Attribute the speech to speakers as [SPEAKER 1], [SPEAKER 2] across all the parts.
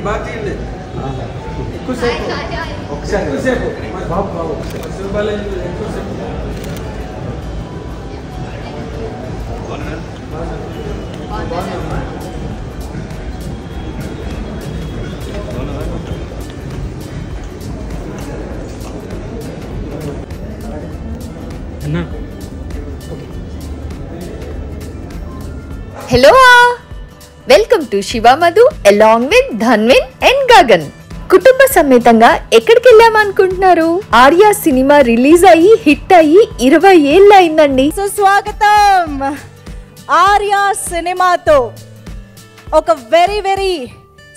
[SPEAKER 1] బాగా ఎక్కువసేపు ఎక్కువసేపు బాబు బాబు శివబాలయ్య ఎక్కువసేపు
[SPEAKER 2] Hello, welcome to Shiva Madhu along with Dhanvin and Gagan. కుటుంబ సమేతంగా ఎక్కడికి వెళ్ళామనుకుంటున్నారు? ఆర్యా సినిమా రిలీజ్ అయ్యి హిట్ అయ్యి 20 ఏళ్ళు అయిందండి.
[SPEAKER 3] సో స్వాగతం. ఆర్యా సినిమాతో ఒక వెరీ వెరీ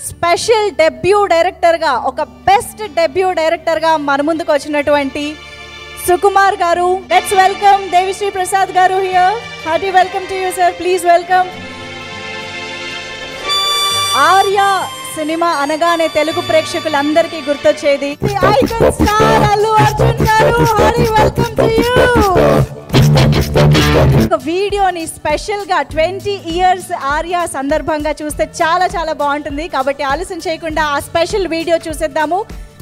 [SPEAKER 3] స్పెషల్ డెబ్యూ డైరెక్టర్గా, ఒక బెస్ట్ డెబ్యూ డైరెక్టర్గా మన ముందుకు వచ్చినటువంటి సుకుమార్ గారు. లెట్స్ వెల్కమ్ దేవిశ్రీ ప్రసాద్ గారు here. Hearty welcome to you sir. Please welcome. Arya cinema అనగానే తెలుగు ప్రేక్షకులందరికీ గుర్తొచ్చేది ఐకాన్ స్టార్ అల్లు అర్జున్ గారు. Hearty welcome to you. ఒక వీడియోని స్పెషల్ గా 20 ఇయర్స్ ఆర్యా సందర్భంగా చూస్తే చాలా చాలా బాగుంటుంది. కాబట్టి ఆలస్యం చేయకుండా ఆ స్పెషల్ వీడియో చూసేద్దాము.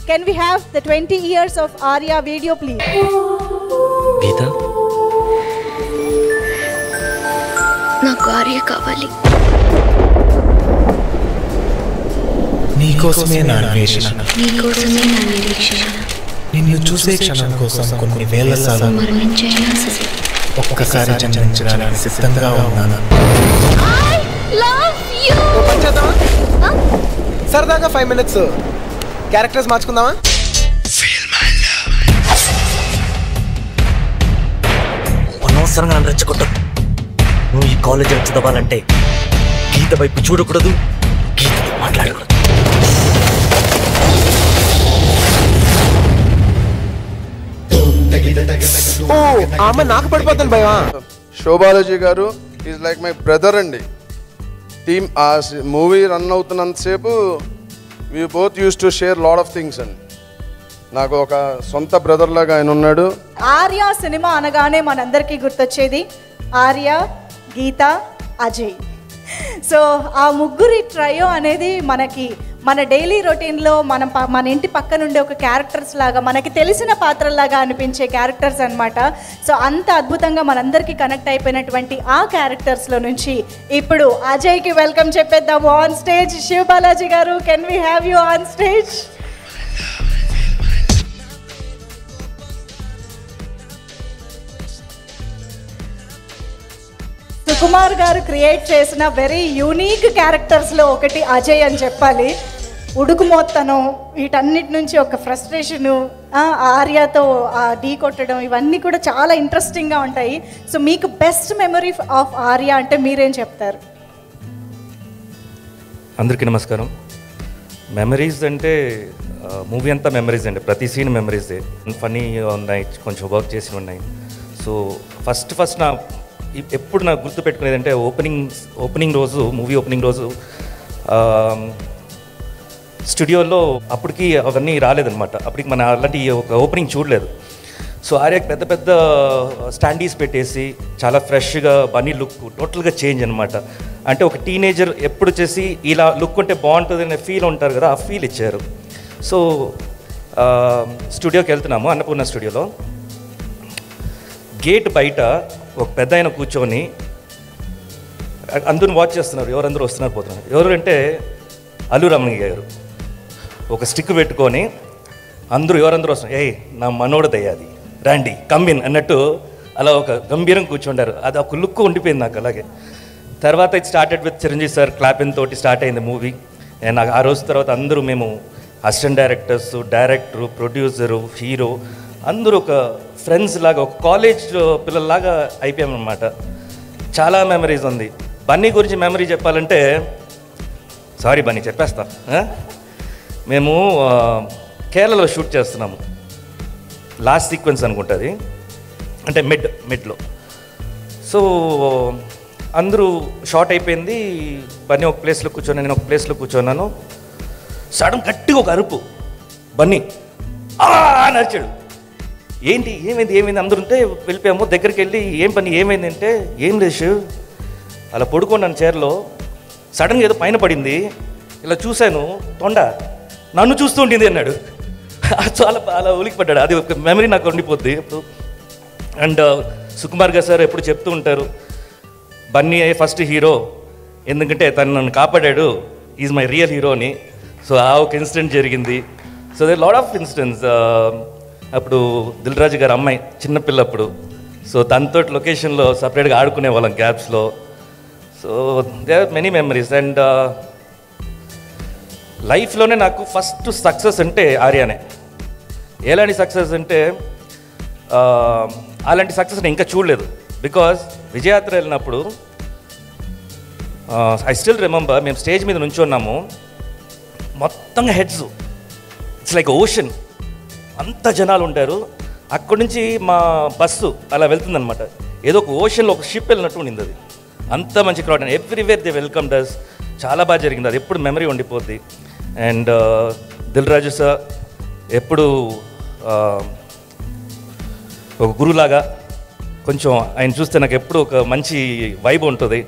[SPEAKER 3] Can we have the 20 years of Arya video please?
[SPEAKER 4] గీత,
[SPEAKER 5] నాకు ఆర్య కావాలి.
[SPEAKER 4] నీకోసమే నా అన్వేషణ,
[SPEAKER 5] నీకోసమే నా నిరీక్షణ.
[SPEAKER 4] నిన్ను చూసే క్షణం కోసం కొన్ని వేల సార్లు
[SPEAKER 5] మరణించైనా సరే
[SPEAKER 4] ఒక్కసారి జన్మించడానికి సిద్ధంగా ఉన్నాను.
[SPEAKER 5] I love you.
[SPEAKER 6] సరదాగా 5 minutes క్యారెక్టర్స్ మార్చుకుందామా?
[SPEAKER 7] అనవసరంగా నన్ను రెచ్చగొట్టు. నువ్వు ఈ కాలేజీలో చదవాలంటే గీత వైపు చూడకూడదు, గీతతో మాట్లాడకూడదు.
[SPEAKER 6] ఆమె నాకు పడిపోతాను భయమా.
[SPEAKER 8] శోభాలజీ గారు ఈజ్ లైక్ మై బ్రదర్ అండి. టీమ్ ఆ మూవీ రన్ అవుతున్నంతసేపు we both use to share lot of things అండి. నాకు ఒక సొంత బ్రదర్ లాగా ఆయన ఉన్నాడు.
[SPEAKER 3] ఆర్యా సినిమా అనగానే మనందరికీ గుర్తొచ్చేది ఆర్య, గీత, అజయ్. సో ఆ ముగ్గురి ట్రయో అనేది మనకి మన డైలీ రొటీన్లో మన ఇంటి పక్కన ఉండే ఒక క్యారెక్టర్స్ లాగా, మనకి తెలిసిన పాత్రలాగా అనిపించే క్యారెక్టర్స్ అనమాట. సో అంత అద్భుతంగా మనందరికీ కనెక్ట్ అయిపోయినటువంటి ఆ క్యారెక్టర్స్లో నుంచి ఇప్పుడు అజయ్కి వెల్కమ్ చెప్పేద్దాము ఆన్ స్టేజ్. శివ బాలాజీ గారు, can we have you on stage? Sukumar గారు క్రియేట్ చేసిన వెరీ యూనిక్ క్యారెక్టర్స్లో ఒకటి అజయ్ అని చెప్పాలి. ఉడుకుమోత్తనం, వీటన్నిటి నుంచి ఒక ఫ్రస్ట్రేషను, ఆర్యాతో ఢీ కొట్టడం, ఇవన్నీ కూడా చాలా ఇంట్రెస్టింగ్గా ఉంటాయి. సో మీకు బెస్ట్ మెమరీ ఆఫ్ ఆర్యా అంటే మీరేం చెప్తారు?
[SPEAKER 9] అందరికీ నమస్కారం. మెమరీస్ అంటే మూవీ అంతా మెమరీస్ అండి. ప్రతి సీన్ మెమరీసే. ఫన్నీ ఉన్నాయి, కొంచెం వర్క్ చేసి ఉన్నాయి. సో ఫస్ట్ నా ఎప్పుడు నాకు గుర్తు పెట్టుకునేది అంటే ఓపెనింగ్ రోజు, మూవీ ఓపెనింగ్ రోజు స్టూడియోలో అప్పటికి అవన్నీ రాలేదన్నమాట. అప్పటికి మన అలాంటి ఒక ఓపెనింగ్ చూడలేదు. సో ఆర్యకి పెద్ద పెద్ద స్టాండీస్ పెట్టేసి చాలా ఫ్రెష్గా బన్నీ లుక్ టోటల్గా చేంజ్ అనమాట. అంటే ఒక టీనేజర్ ఎప్పుడు చేసి ఇలా లుక్ ఉంటే బాగుంటుంది అనే ఫీల్ ఉంటారు కదా, ఆ ఫీల్ ఇచ్చారు. సో స్టూడియోకి వెళ్తున్నాము, అన్నపూర్ణ స్టూడియోలో. గేట్ బయట ఒక పెద్ద ఆయన కూర్చొని అందరూ వాచ్ చేస్తున్నారు, ఎవరందరూ వస్తున్నారు పోతున్నారు. ఎవరు అంటే అల్లు రమణ గారు. ఒక స్టిక్ పెట్టుకొని ఎవరందరూ వస్తున్నారు, ఏయ్ నా మనోడదయ్యా అది, రండి కమ్మిన్ అన్నట్టు అలా ఒక గంభీరం కూర్చుంటారు. అది ఒక లుక్ ఉండిపోయింది నాకు. అలాగే తర్వాత it started with Chiranjeevi sir clapping తోటి స్టార్ట్ అయింది మూవీ. నాకు ఆ రోజు తర్వాత అందరూ మేము assistant directors, director, producer, hero అందరూ ఒక ఫ్రెండ్స్ లాగా, ఒక కాలేజ్ పిల్లల్లాగా అయిపోయామన్నమాట. చాలా మెమరీస్ ఉంది. బన్నీ గురించి మెమరీ చెప్పాలంటే, సారీ బన్నీ చెప్పేస్తా. మేము కేరళలో షూట్ చేస్తున్నాము. లాస్ట్ సీక్వెన్స్ అనుకుంటుంది, అంటే మిడ్లో. సో అందరూ షార్ట్ అయిపోయింది. బన్నీ ఒక ప్లేస్లో కూర్చొని, నేను ఒక ప్లేస్లో కూర్చున్నాను. సడన్ గట్టిగా ఒక అరుపు, బన్నీ నడిచాడు. ఏంటి ఏమైంది అందరూ ఉంటే వెళ్ళిపోయాము. దగ్గరికి వెళ్ళి ఏం పని ఏమైందంటే, ఏం లేదు అలా పడుకున్నాను చైర్లో. సడన్గా ఏదో పైన పడింది. ఇలా చూశాను, తొండ నన్ను చూస్తూ ఉండింది అన్నాడు. చాలా అలా ఉలికిపడ్డాడు. అది ఒక మెమరీ నాకు ఉండిపోద్ది ఇప్పుడు. అండ్ సుకుమార్ గారు సార్ ఎప్పుడు చెప్తూ ఉంటారు, బన్నీ ఫస్ట్ హీరో, ఎందుకంటే తను నన్ను కాపాడాడు, ఈజ్ మై రియల్ హీరో అని. సో ఆ ఒక ఇన్సిడెంట్ జరిగింది. So they lot of incidents. అప్పుడు దిల్ రాజు గారు అమ్మాయి చిన్నపిల్లప్పుడు, సో తనతో లొకేషన్లో సపరేట్గా ఆడుకునే వాళ్ళం గ్యాప్స్లో. So they are many memories. And లైఫ్లోనే నాకు ఫస్ట్ సక్సెస్ అంటే ఆర్యానే. ఎలాంటి సక్సెస్ అంటే అలాంటి సక్సెస్ నేను ఇంకా చూడలేదు. బికాజ్ విజయయాత్ర వెళ్ళినప్పుడు ఐ స్టిల్ రిమెంబర్, మేము స్టేజ్ మీద నుంచున్నాము, మొత్తంగా హెడ్స్, ఇట్స్ లైక్ ఓషన్, అంత జనాలు ఉంటారు. అక్కడి నుంచి మా బస్సు అలా వెళ్తుందనమాట, ఏదో ఒక ఓషన్లో ఒక షిప్ వెళ్ళినట్టు ఉండింది. అది అంత మంచి crowd and everywhere they welcome does. చాలా బాగా జరిగింది. అది ఎప్పుడు మెమరీ ఉండిపోద్ది. అండ్ దిల్ రాజు సార్ ఎప్పుడు ఒక గురులాగా, కొంచెం ఆయన చూస్తే నాకు ఎప్పుడు ఒక మంచి వైబ్ ఉంటుంది.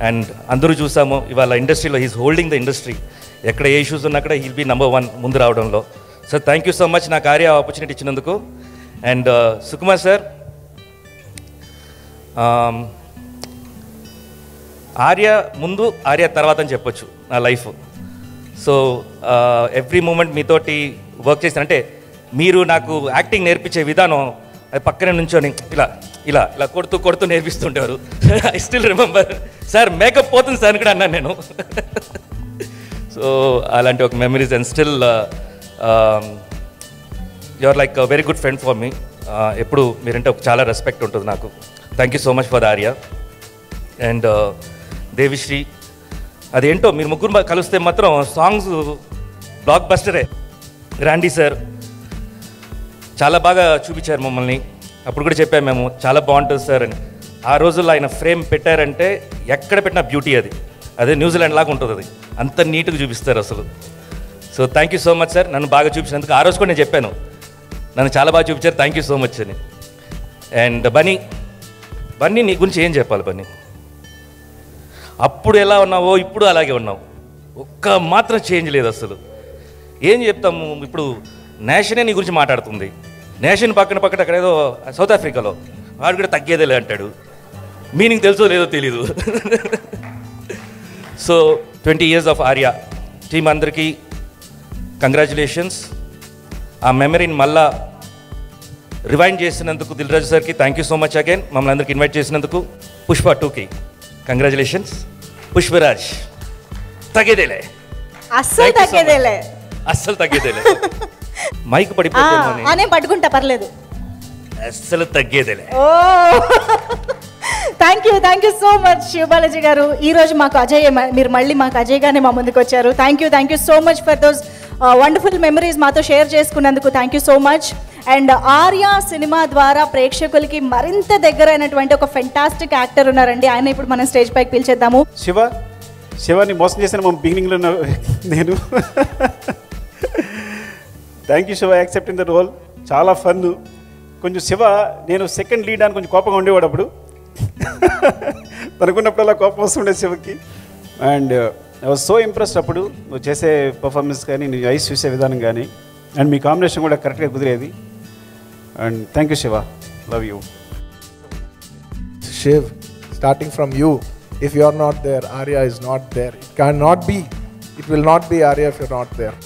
[SPEAKER 9] అండ్ అందరూ చూసాము ఇవాళ ఇండస్ట్రీలో హీస్ హోల్డింగ్ ద ఇండస్ట్రీ. ఎక్కడ ఏ ఇష్యూస్ ఉన్నా అక్కడ హీల్ బీ నంబర్ 1 ముందు రావడంలో. Sir thank you so much నాకు ఆర్య ఆపర్చునిటీ ఇచ్చినందుకు. అండ్ సుకుమార్ సార్, ఆర్య ముందు ఆర్య తర్వాత అని చెప్పొచ్చు నా లైఫ్. సో ఎవ్రీ మూమెంట్ మీతోటి వర్క్ చేస్తాను. అంటే మీరు నాకు యాక్టింగ్ నేర్పించే విధానం, అది పక్కనే నుంచొని ఇలా ఇలా ఇలా కొడుతూ కొడుతూ నేర్పిస్తుంటారు. I still remember, sir makeup పోతుంది సార్ అని కూడా అన్నాను నేను. సో అలాంటి ఒక memories. And still you are like very good friend for me. ఎప్పుడు మీరంటే ఒక చాలా రెస్పెక్ట్ ఉంటుంది నాకు. Thank you so much for the Arya. And Devi Sri, అదేంటో మీరు ముగ్గురు కలిస్తే మాత్రం సాంగ్స్ బ్లాక్ బస్టరే. రాండీ సార్ చాలా బాగా చూపించారు మమ్మల్ని. అప్పుడు కూడా చెప్పాము మేము, చాలా బాగుంటుంది సార్ అని. ఆ రోజుల్లో ఆయన ఫ్రేమ్ పెట్టారంటే ఎక్కడ పెట్టినా బ్యూటీ, అది అదే న్యూజిలాండ్ లాగా ఉంటుంది. అది అంత నీట్గా చూపిస్తారు అసలు. So thank you so much sir, నన్ను బాగా చూపించినందుకు. ఆ రోజు కూడా నేను చెప్పాను, నన్ను చాలా బాగా చూపించారు, థ్యాంక్ యూ సో మచ్ అని. అండ్ బన్నీ నీ గురించి ఏం చెప్పాలి బన్నీ? అప్పుడు ఎలా ఉన్నావో ఇప్పుడు అలాగే ఉన్నావు, ఒక్క మాత్రం చేంజ్ లేదు అసలు. ఏం చెప్తాము, ఇప్పుడు నేషనే నీ గురించి మాట్లాడుతుంది. నేషన్ పక్కన అక్కడ ఏదో సౌత్ ఆఫ్రికాలో వాడు కూడా తగ్గేదేలే అంటాడు. మీనింగ్ తెలుసో లేదో తెలీదు. So 20 years of Arya team అందరికీ కంగ్రాచులేషన్స్. ఆ మెమరీని మళ్ళా రివైండ్ చేసినందుకు దిల్ రాజు సార్కి thank you so much again. మమ్మల్ని అందరికీ ఇన్వైట్ చేసినందుకు. పుష్ప 2కి కంగ్రాచులేషన్స్. పుష్పరాజ్ తగ్గేదేలే,
[SPEAKER 3] అస్సలు తగ్గేదేలే,
[SPEAKER 9] అస్సలు తగ్గేదేలే. మైక్ పడిపోతే
[SPEAKER 3] పట్టుకుంటా పర్లేదు,
[SPEAKER 9] అస్సలు తగ్గేదేలే.
[SPEAKER 3] Oh thank you so much Shiva Balaji గారు. ఈరోజు మాకు అజయ్, మీరు మళ్ళీ మాకు అజయ్ గానే మా ముందుకు వచ్చారు. Thank you so much for those wonderful memories మాతో షేర్ చేసుకున్నందుకు. Thank you so much. And Arya cinema ద్వారా ప్రేక్షకులకి మరింత దగ్గరైనటువంటి ఒక ఫెంటాస్టిక్ యాక్టర్ ఉన్నారండి. ఆయన ఇప్పుడు మనం స్టేజ్ పైకి పిలిచేద్దాము.
[SPEAKER 10] శివని మోసం చేసిన మా బిగినింగ్లో నేను. Thank you Shiva, accepting the role. చాలా ఫన్. కొంచెం శివ, నేను సెకండ్ లీడ్ అని కొంచెం కోపంగా ఉండేవాడు అప్పుడు. తనుకున్నప్పుడల్లా కోపం వస్తుండే శివకి. And I was so impressed అప్పుడు నువ్వు చేసే పర్ఫార్మెన్స్ కానీ, నీ ఐస్ చూసే విధానం కానీ, అండ్ మీ కాంబినేషన్ కూడా కరెక్ట్గా కుదిరేది. And thank you Shiva, love you.
[SPEAKER 11] Shiv, starting from you, if you are not there, Arya is not there. It cannot be. It will not be Arya if you're not there.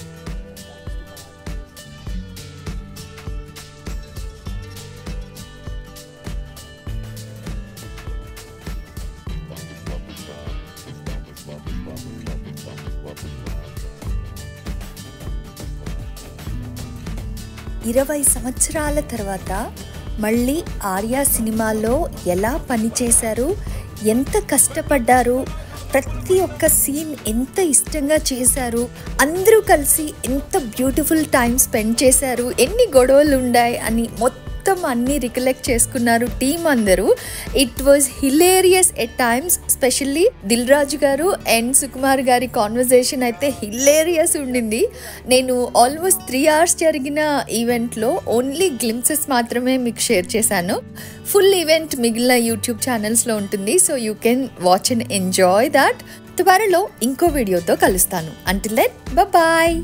[SPEAKER 2] ఇరవై సంవత్సరాల తర్వాత మళ్ళీ ఆర్య సినిమాలో ఎలా పనిచేశారు, ఎంత కష్టపడ్డారు, ప్రతి ఒక్క సీన్ ఎంత ఇష్టంగా చేశారు, అందరూ కలిసి ఎంత బ్యూటిఫుల్ టైం స్పెండ్ చేశారు, ఎన్ని గొడవలు ఉన్నాయి అని మొత్తం మొత్తం అన్నీ రికలెక్ట్ చేసుకున్నారు టీమ్ అందరూ. It was hilarious at times, specially Dil Raju గారు అండ్ సుకుమార్ గారి కాన్వర్జేషన్ అయితే హిలేరియస్ ఉండింది. నేను ఆల్మోస్ట్ 3 hours జరిగిన ఈవెంట్లో ఓన్లీ గ్లింప్సెస్ మాత్రమే మీకు షేర్ చేశాను. ఫుల్ ఈవెంట్ మిగిలిన యూట్యూబ్ ఛానల్స్లో ఉంటుంది, so you can watch and enjoy that. త్వరలో ఇంకో వీడియోతో కలుస్తాను. Until then bye.